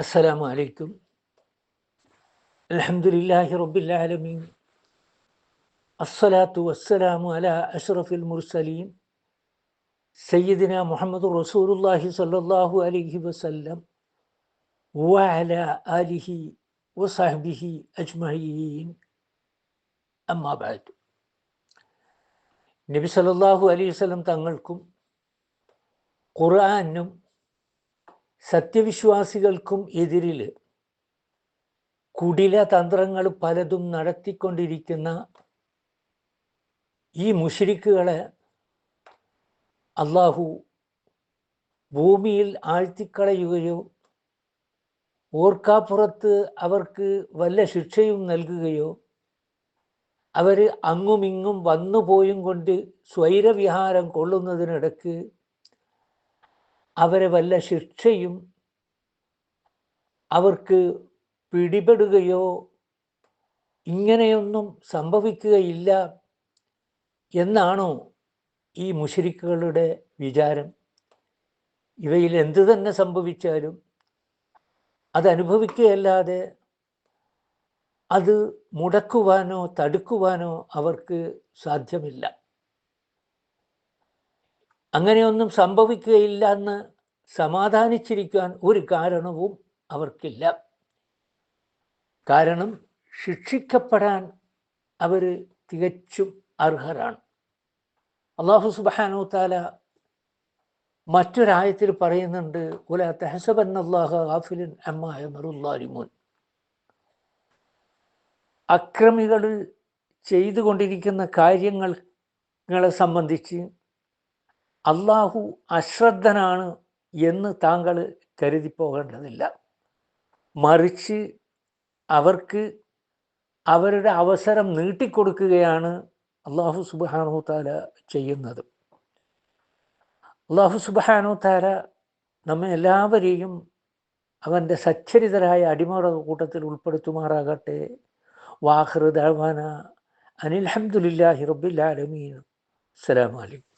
السلام عليكم. الحمد لله رب العالمين. الصلاة والسلام على أشرف المرسلين سيدنا محمد رسول الله صلى الله عليه وسلم وعلى آله وصحبه أجمعين. أما بعد. നബി സല്ലല്ലാഹു അലൈഹി വസല്ലം തങ്ങൾക്കും ഖുർആനും സത്യവിശ്വാസികൾക്കും എതിരിൽ കുടില തന്ത്രങ്ങൾ പലതും നടത്തിക്കൊണ്ടിരിക്കുന്ന ഈ മുശ്രിക്കുകളെ അള്ളാഹു ഭൂമിയിൽ ആഴ്ത്തിക്കളയുകയോ ഓർക്കാപ്പുറത്ത് അവർക്ക് വല്ല ശിക്ഷയും നൽകുകയോ അവർ അങ്ങുമിങ്ങും വന്നുപോയും കൊണ്ട് സ്വൈരവിഹാരം കൊള്ളുന്നതിനിടക്ക് അവരെ വല്ല ശിക്ഷയും അവർക്ക് പിടിപെടുകയോ ഇങ്ങനെയൊന്നും സംഭവിക്കുകയില്ല എന്നാണോ ഈ മുശ്രിക്കുകളുടെ വിചാരം? ഇവയിൽ എന്തു തന്നെ സംഭവിച്ചാലും അതനുഭവിക്കുകയല്ലാതെ അത് മുടക്കുവാനോ തടുക്കുവാനോ അവർക്ക് സാധ്യമല്ല. അങ്ങനെയൊന്നും സംഭവിക്കുകയില്ല എന്ന് സമാധാനിച്ചിരിക്കാൻ ഒരു കാരണവും അവർക്കില്ല. കാരണം ശിക്ഷിക്കപ്പെടാൻ അവർ തികച്ചും അർഹരാണ്. അല്ലാഹു സുബ്ഹാനഹു തആല മറ്റൊരായത്തിൽ പറയുന്നുണ്ട്, വലാ തഹ്സബന്നല്ലാഹ ഗാഫിലൻ അമ്മാ യഅമലു ളാലിമൂൻ. അക്രമികൾ ചെയ്തുകൊണ്ടിരിക്കുന്ന കാര്യങ്ങളെ സംബന്ധിച്ച് അള്ളാഹു അശ്രദ്ധനാണ് എന്ന് താങ്കൾ കരുതിപ്പോകേണ്ടതില്ല. മറിച്ച് അവർക്ക് അവരുടെ അവസരം നീട്ടിക്കൊടുക്കുകയാണ് അള്ളാഹു സുബ്ഹാനഹു തആല ചെയ്യുന്നത്. അള്ളാഹു സുബ്ഹാനഹു തആല നമ്മെ എല്ലാവരെയും അവൻ്റെ സച്ചരിതരായ അടിമകളുടെ കൂട്ടത്തിൽ ഉൾപ്പെടുത്തുമാറാകട്ടെ. വാഖിറു ദഅ്വാനാ അനിൽ ഹംദുലില്ലാഹി റബ്ബിൽ ആലമീൻ. അസ്സലാമു അലൈക്കും.